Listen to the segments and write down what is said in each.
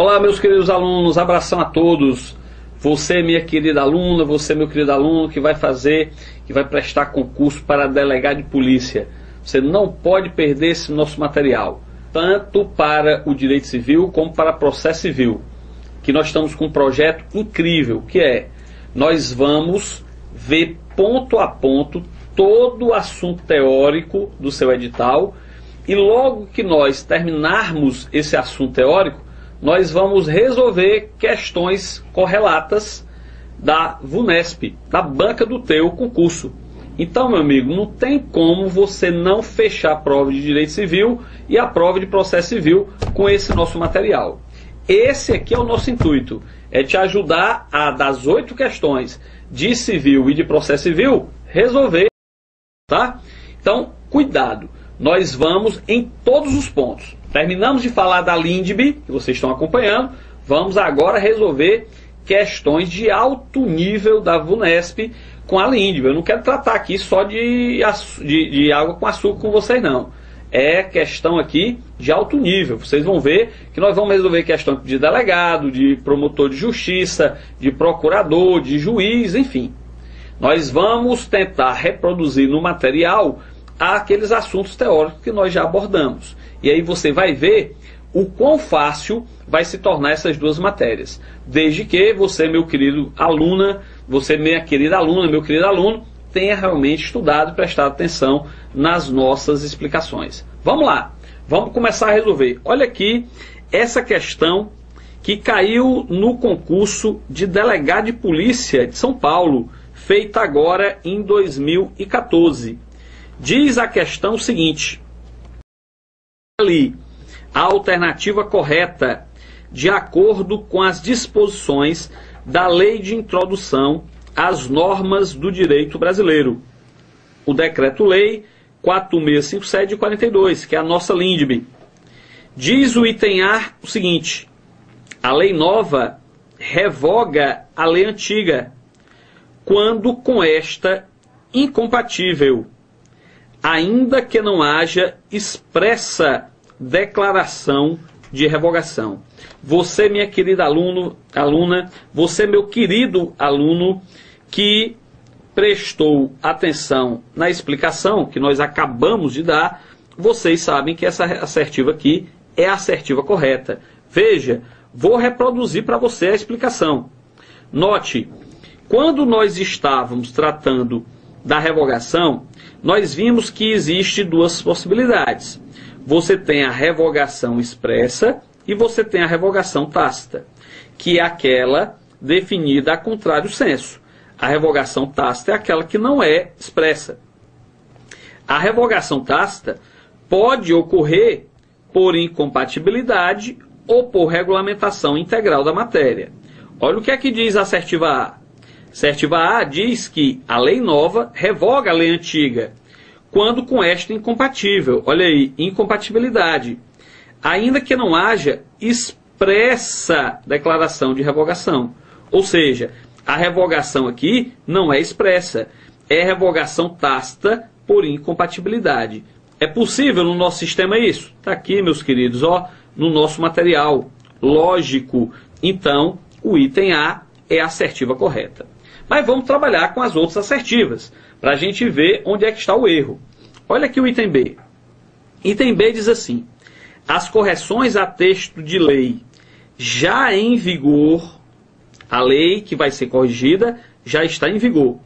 Olá, meus queridos alunos, abração a todos. Você, minha querida aluna, você, meu querido aluno, que vai prestar concurso para delegado de polícia. Você não pode perder esse nosso material, tanto para o direito civil como para processo civil. Que nós estamos com um projeto incrível, que é, nós vamos ver ponto a ponto todo o assunto teórico do seu edital, e logo que nós terminarmos esse assunto teórico, nós vamos resolver questões correlatas da VUNESP, da banca do teu concurso. Então, meu amigo, não tem como você não fechar a prova de Direito Civil e a prova de Processo Civil com esse nosso material. Esse aqui é o nosso intuito, é te ajudar a, das 8 questões de Civil e de Processo Civil, resolver, tá? Então, cuidado, nós vamos em todos os pontos. Terminamos de falar da LINDB, que vocês estão acompanhando, vamos agora resolver questões de alto nível da VUNESP com a LINDB. Eu não quero tratar aqui só de água com açúcar com vocês, não. É questão aqui de alto nível. Vocês vão ver que nós vamos resolver questão de delegado, de promotor de justiça, de procurador, de juiz, enfim. Nós vamos tentar reproduzir no material aqueles assuntos teóricos que nós já abordamos. E aí você vai ver o quão fácil vai se tornar essas duas matérias. Desde que você, meu querido aluna, você, minha querida aluna, meu querido aluno, tenha realmente estudado e prestado atenção nas nossas explicações. Vamos lá, vamos começar a resolver. Olha aqui essa questão que caiu no concurso de delegado de polícia de São Paulo, feita agora em 2014. Diz a questão o seguinte: ali, a alternativa correta, de acordo com as disposições da Lei de Introdução às Normas do Direito Brasileiro, o Decreto-Lei 4657 de 42, que é a nossa LINDB. Diz o item A o seguinte: a lei nova revoga a lei antiga, quando com esta incompatível, ainda que não haja expressa declaração de revogação. Você, minha querida aluna, você, meu querido aluno, que prestou atenção na explicação que nós acabamos de dar, vocês sabem que essa assertiva aqui é a assertiva correta. Veja, vou reproduzir para você a explicação. Note, quando nós estávamos tratando da revogação, nós vimos que existe duas possibilidades. Você tem a revogação expressa e você tem a revogação tácita, que é aquela definida a contrário sensu. A revogação tácita é aquela que não é expressa. A revogação tácita pode ocorrer por incompatibilidade ou por regulamentação integral da matéria. Olha o que é que diz a assertiva A. Assertiva A diz que a lei nova revoga a lei antiga, quando com esta incompatível. Olha aí, incompatibilidade. Ainda que não haja expressa declaração de revogação. Ou seja, a revogação aqui não é expressa, é revogação tácita por incompatibilidade. É possível no nosso sistema isso? Está aqui, meus queridos, ó, no nosso material. Lógico. Então, o item A é a assertiva correta. Mas vamos trabalhar com as outras assertivas, para a gente ver onde é que está o erro. Olha aqui o item B. Item B diz assim: as correções a texto de lei já em vigor, a lei que vai ser corrigida já está em vigor,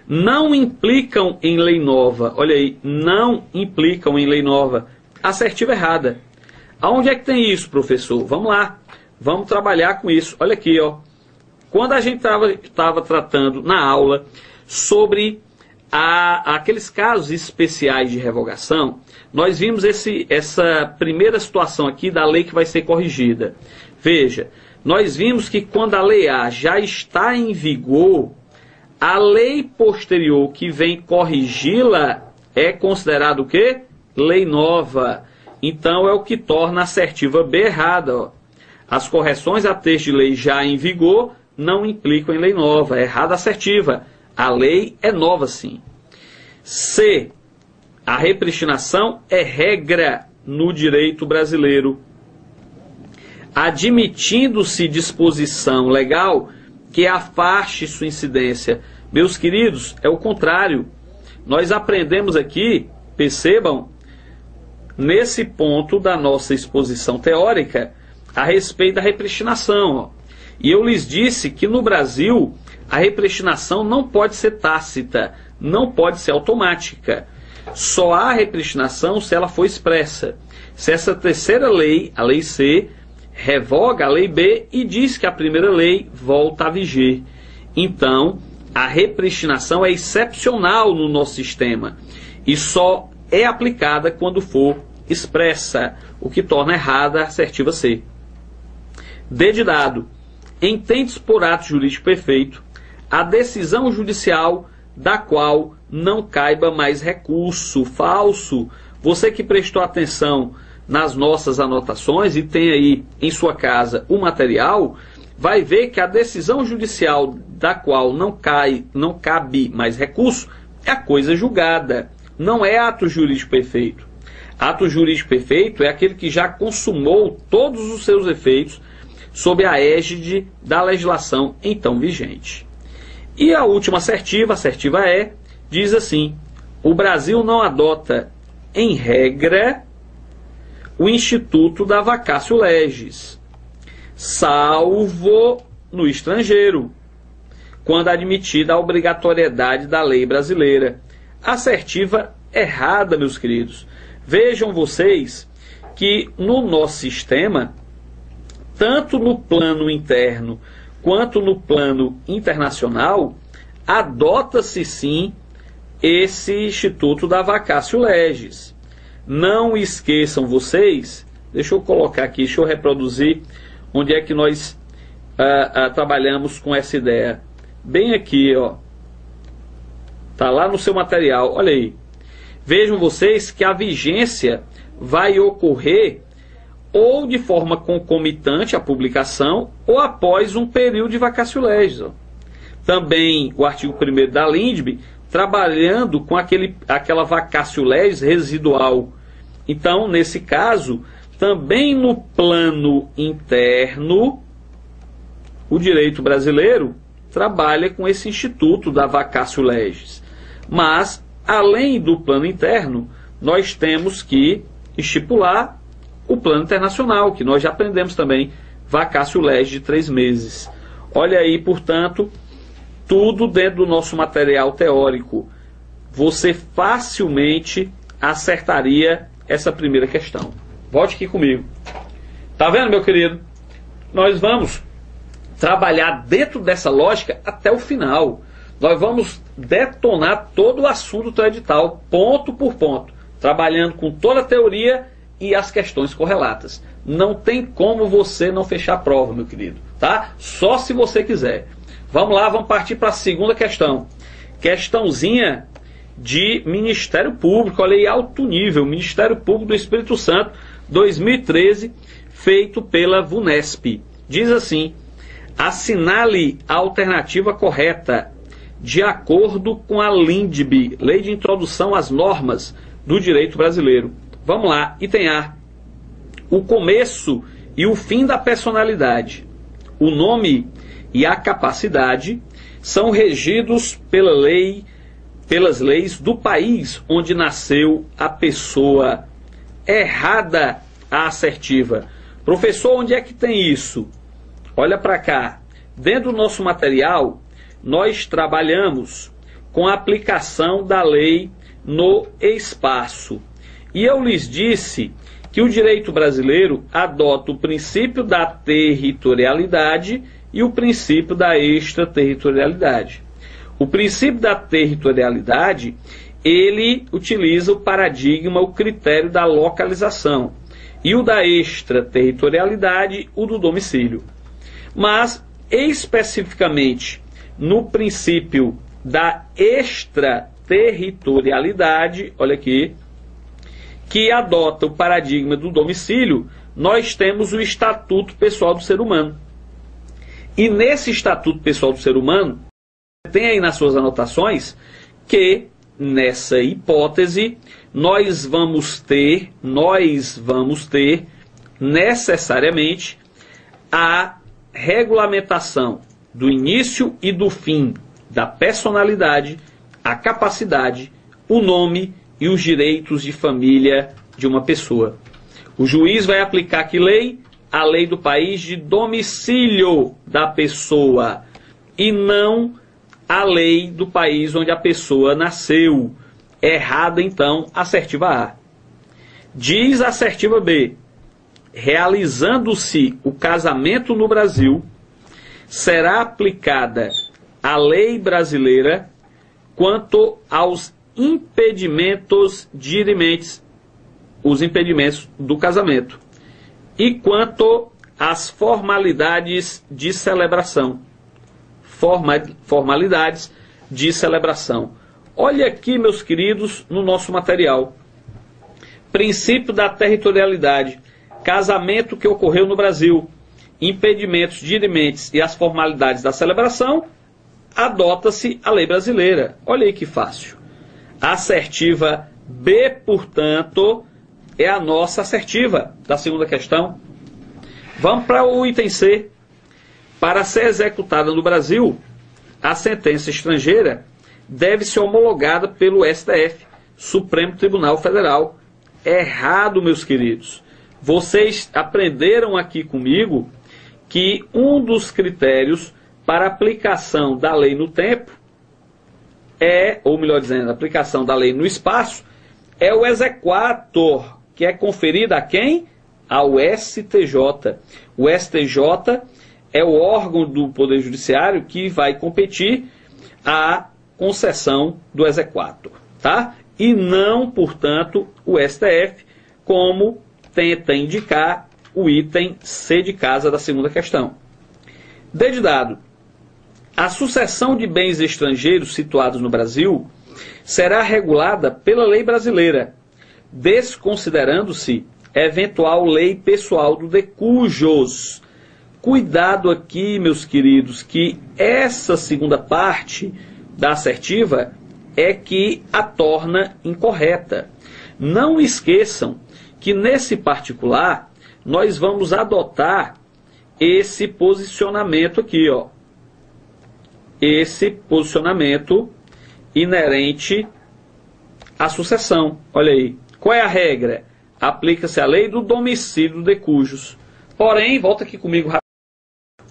não implicam em lei nova. Olha aí, não implicam em lei nova. Assertiva errada. Aonde é que tem isso, professor? Vamos lá, vamos trabalhar com isso. Olha aqui, ó. Quando a gente estava tratando na aula sobre aqueles casos especiais de revogação, nós vimos essa primeira situação aqui da lei que vai ser corrigida. Veja, nós vimos que quando a lei A já está em vigor, a lei posterior que vem corrigi-la é considerada o quê? Lei nova. Então é o que torna a assertiva B errada, ó. As correções a texto de lei já em vigor não implicam em lei nova. É errada a assertiva. A lei é nova, sim. C. A repristinação é regra no direito brasileiro. admitindo-se disposição legal que afaste sua incidência. Meus queridos, é o contrário. Nós aprendemos aqui, percebam, nesse ponto da nossa exposição teórica, a respeito da repristinação. E eu lhes disse que no Brasil, a repristinação não pode ser tácita, não pode ser automática. Só há repristinação se ela for expressa. Se essa terceira lei, a lei C, revoga a lei B e diz que a primeira lei volta a viger. Então, a repristinação é excepcional no nosso sistema e só é aplicada quando for expressa, o que torna errada a assertiva C. D de dado. Entende-se por ato jurídico perfeito a decisão judicial da qual não caiba mais recurso. Falso. Você que prestou atenção nas nossas anotações e tem aí em sua casa o material, vai ver que a decisão judicial da qual não cabe mais recurso é a coisa julgada, não é ato jurídico perfeito. Ato jurídico perfeito é aquele que já consumou todos os seus efeitos sob a égide da legislação então vigente. E a última assertiva, a assertiva E, diz assim: o Brasil não adota, em regra, o instituto da vacatio legis, salvo no estrangeiro, quando admitida a obrigatoriedade da lei brasileira. Assertiva errada, meus queridos. Vejam vocês que no nosso sistema, tanto no plano interno quanto no plano internacional, adota-se sim esse instituto da vacatio legis. Não esqueçam vocês, deixa eu colocar aqui, deixa eu reproduzir onde é que nós trabalhamos com essa ideia. Bem aqui, ó. Tá lá no seu material, olha aí. Vejam vocês que a vigência vai ocorrer ou de forma concomitante à publicação ou após um período de vacatio legis. Ó. Também o artigo 1º da LINDB, trabalhando com aquela vacatio legis residual. Então, nesse caso, também no plano interno, o direito brasileiro trabalha com esse instituto da vacatio legis. Mas, além do plano interno, nós temos que estipular o plano internacional, que nós já aprendemos também, vacatio legis de 3 meses. Olha aí, portanto, tudo dentro do nosso material teórico. Você facilmente acertaria essa primeira questão. Volte aqui comigo. Tá vendo, meu querido? Nós vamos trabalhar dentro dessa lógica até o final. Nós vamos detonar todo o assunto do edital, ponto por ponto, trabalhando com toda a teoria e as questões correlatas. Não tem como você não fechar a prova, meu querido, tá? Só se você quiser. Vamos lá, vamos partir para a segunda questão. Questãozinha de Ministério Público, olha aí, alto nível, Ministério Público do Espírito Santo, 2013, feito pela VUNESP. Diz assim: assinale a alternativa correta, de acordo com a LINDB, Lei de Introdução às Normas do Direito Brasileiro. Vamos lá, item A. O começo e o fim da personalidade, o nome e a capacidade são regidos pelas leis do país onde nasceu a pessoa. Errada a assertiva. Professor, onde é que tem isso? Olha para cá. Dentro do nosso material, nós trabalhamos com a aplicação da lei no espaço. E eu lhes disse que o direito brasileiro adota o princípio da territorialidade e o princípio da extraterritorialidade. O princípio da territorialidade, ele utiliza o paradigma, o critério da localização. E o da extraterritorialidade, o do domicílio. Mas, especificamente, no princípio da extraterritorialidade, olha aqui, que adota o paradigma do domicílio, nós temos o Estatuto Pessoal do Ser Humano. E nesse Estatuto Pessoal do Ser Humano, tem aí nas suas anotações que, nessa hipótese, nós vamos ter necessariamente a regulamentação do início e do fim da personalidade, a capacidade, o nome e os direitos de família de uma pessoa. O juiz vai aplicar que lei? A lei do país de domicílio da pessoa e não a lei do país onde a pessoa nasceu. Errada, então, a assertiva A. Diz a assertiva B: realizando-se o casamento no Brasil, será aplicada a lei brasileira quanto aos impedimentos dirimentes, os impedimentos do casamento, e quanto às formalidades de celebração. Formalidades de celebração. Olha aqui, meus queridos, no nosso material. Princípio da territorialidade. Casamento que ocorreu no Brasil. Impedimentos dirimentes e as formalidades da celebração. Adota-se a lei brasileira. Olha aí que fácil. A assertiva B, portanto, é a nossa assertiva da segunda questão. Vamos para o item C. Para ser executada no Brasil, a sentença estrangeira deve ser homologada pelo STF, Supremo Tribunal Federal. Errado, meus queridos. Vocês aprenderam aqui comigo que um dos critérios para aplicação da lei no tempo ou melhor dizendo, a aplicação da lei no espaço, é o exequatur, que é conferido a quem? Ao STJ. O STJ é o órgão do Poder Judiciário que vai competir a concessão do exequatur, tá? E não, portanto, o STF, como tenta indicar o item C de casa da segunda questão. D de dado. A sucessão de bens estrangeiros situados no Brasil será regulada pela lei brasileira, desconsiderando-se eventual lei pessoal do de cujos. Cuidado aqui, meus queridos, que essa segunda parte da assertiva é que a torna incorreta. Não esqueçam que nesse particular nós vamos adotar esse posicionamento aqui, ó. Esse posicionamento inerente à sucessão. Olha aí. Qual é a regra? Aplica-se a lei do domicílio de cujos. Porém, volta aqui comigo rapidinho.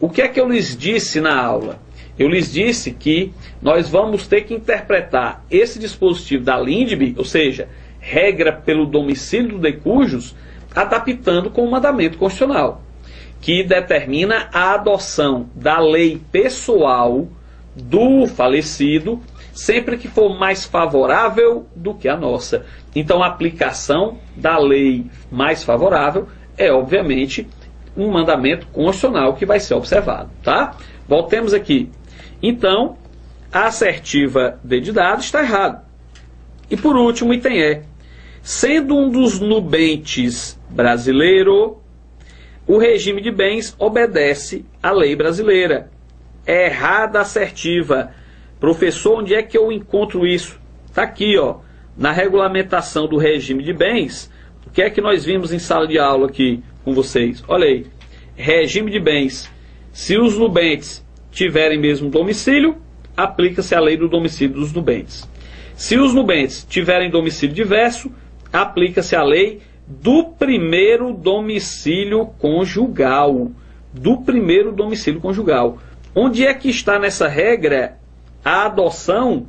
O que é que eu lhes disse na aula? Eu lhes disse que nós vamos ter que interpretar esse dispositivo da LINDB, ou seja, regra pelo domicílio de cujos, adaptando com o mandamento constitucional, que determina a adoção da lei pessoal do falecido, sempre que for mais favorável do que a nossa. Então, a aplicação da lei mais favorável é, obviamente, um mandamento constitucional que vai ser observado, tá? Voltemos aqui. Então, a assertiva D de dado está errado. E por último, item E. Sendo um dos nubentes brasileiro, o regime de bens obedece à lei brasileira. É errada a assertiva. Professor, onde é que eu encontro isso? Está aqui, ó, na regulamentação do regime de bens. O que é que nós vimos em sala de aula aqui com vocês? Olha aí. Regime de bens. Se os nubentes tiverem mesmo domicílio, aplica-se a lei do domicílio dos nubentes. Se os nubentes tiverem domicílio diverso, aplica-se a lei do primeiro domicílio conjugal. Do primeiro domicílio conjugal. Onde é que está nessa regra a adoção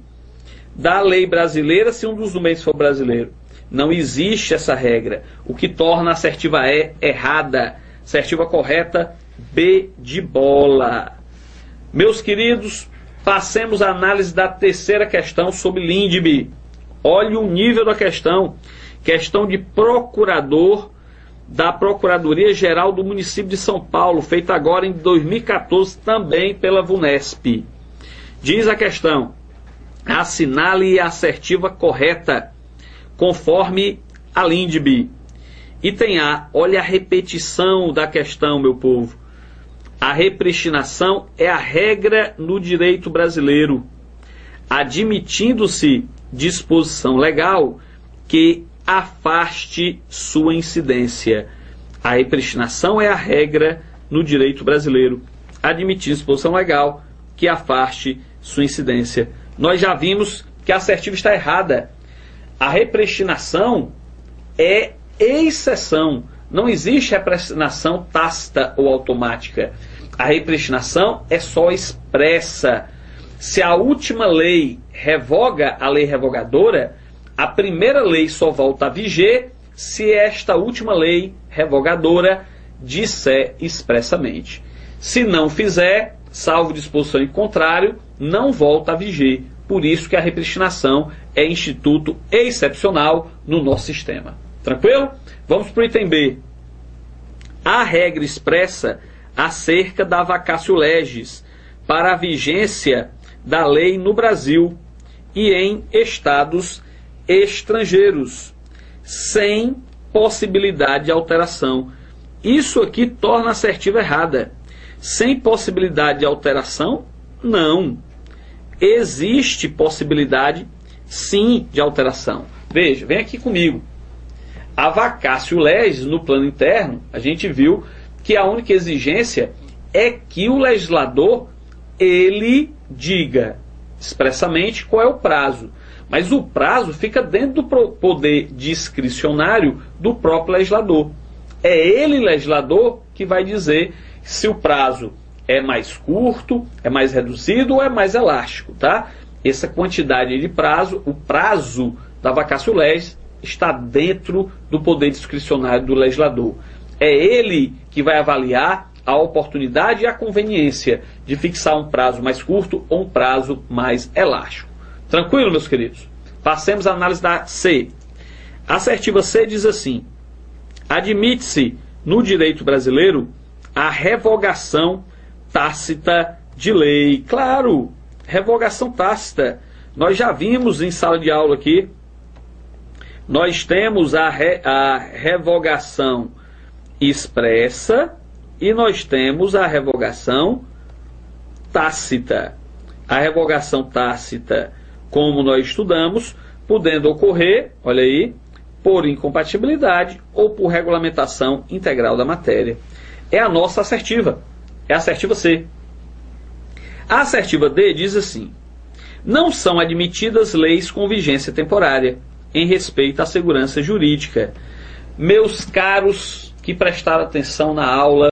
da lei brasileira se um dos nubentes for brasileiro? Não existe essa regra, o que torna a assertiva E errada. Assertiva correta, B de bola. Meus queridos, passemos à análise da terceira questão sobre LINDB. Olhe o nível da questão. Questão de procurador da Procuradoria-Geral do município de São Paulo, feita agora em 2014, também pela VUNESP. Diz a questão: assinale a assertiva correta, conforme a LINDB. Item A, olha a repetição da questão, meu povo. A repristinação é a regra no direito brasileiro, admitindo-se disposição legal que afaste sua incidência. A repristinação é a regra no direito brasileiro, admitindo disposição legal que afaste sua incidência. Nós já vimos que a assertiva está errada. A repristinação é exceção. Não existe repristinação tácita ou automática. A repristinação é só expressa. Se a última lei revoga a lei revogadora, a primeira lei só volta a viger se esta última lei revogadora disser expressamente. Se não fizer, salvo disposição em contrário, não volta a viger. Por isso que a repristinação é instituto excepcional no nosso sistema. Tranquilo? Vamos para o item B. A regra expressa acerca da vacatio legis para a vigência da lei no Brasil e em estados estrangeiros, sem possibilidade de alteração. Isso aqui torna a assertiva errada. Sem possibilidade de alteração? Não. Existe possibilidade, sim, de alteração. Veja, vem aqui comigo. A vacatio legis, no plano interno, a gente viu que a única exigência é que o legislador, ele diga expressamente qual é o prazo. Mas o prazo fica dentro do poder discricionário do próprio legislador. É ele, legislador, que vai dizer se o prazo é mais curto, é mais reduzido ou é mais elástico, tá? Essa quantidade de prazo, o prazo da vacatio legis, está dentro do poder discricionário do legislador. É ele que vai avaliar a oportunidade e a conveniência de fixar um prazo mais curto ou um prazo mais elástico. Tranquilo, meus queridos? Passemos à análise da C. A assertiva C diz assim: admite-se no direito brasileiro a revogação tácita de lei. Claro, revogação tácita. Nós já vimos em sala de aula aqui, nós temos a revogação expressa e nós temos a revogação tácita. A revogação tácita, como nós estudamos, podendo ocorrer, olha aí, por incompatibilidade ou por regulamentação integral da matéria. É a nossa assertiva. É a assertiva C. A assertiva D diz assim: não são admitidas leis com vigência temporária em respeito à segurança jurídica. Meus caros que prestaram atenção na aula,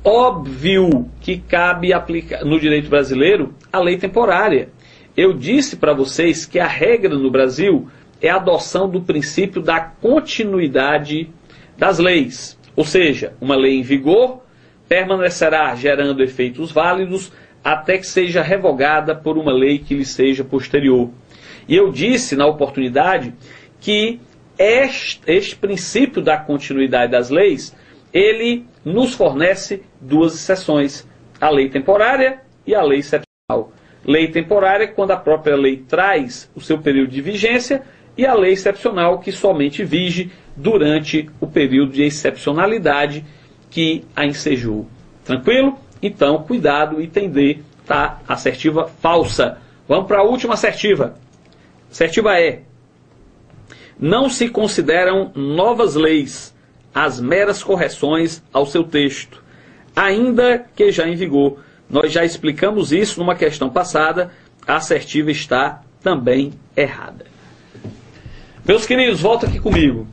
óbvio que cabe aplicar no direito brasileiro a lei temporária. Eu disse para vocês que a regra no Brasil é a adoção do princípio da continuidade das leis. Ou seja, uma lei em vigor permanecerá gerando efeitos válidos até que seja revogada por uma lei que lhe seja posterior. E eu disse na oportunidade que este princípio da continuidade das leis, ele nos fornece duas exceções: a lei temporária e a lei excepcional. Lei temporária, quando a própria lei traz o seu período de vigência, e a lei excepcional, que somente vige durante o período de excepcionalidade que a ensejou. Tranquilo? Então, cuidado, item D, tá? Assertiva falsa. Vamos para a última assertiva. Assertiva E. Não se consideram novas leis as meras correções ao seu texto, ainda que já em vigor. Nós já explicamos isso numa questão passada. A assertiva está também errada. Meus queridos, volta aqui comigo.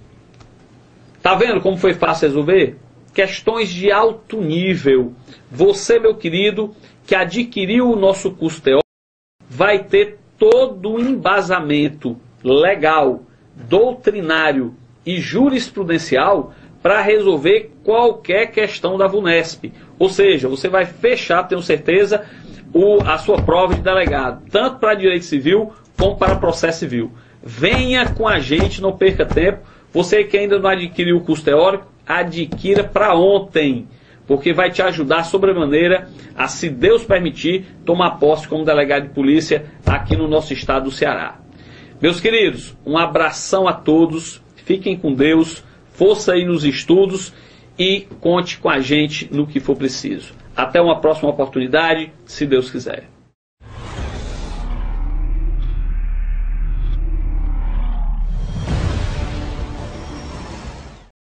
Tá vendo como foi fácil resolver? Questões de alto nível. Você, meu querido, que adquiriu o nosso curso teórico, vai ter todo o embasamento legal, doutrinário e jurisprudencial para resolver qualquer questão da VUNESP. Ou seja, você vai fechar, tenho certeza, a sua prova de delegado, tanto para direito civil como para processo civil. Venha com a gente, não perca tempo. Você que ainda não adquiriu o curso teórico, adquira para ontem, porque vai te ajudar sobremaneira a, se Deus permitir, tomar posse como delegado de polícia aqui no nosso estado do Ceará. Meus queridos, um abração a todos, fiquem com Deus, força aí nos estudos e conte com a gente no que for preciso. Até uma próxima oportunidade, se Deus quiser.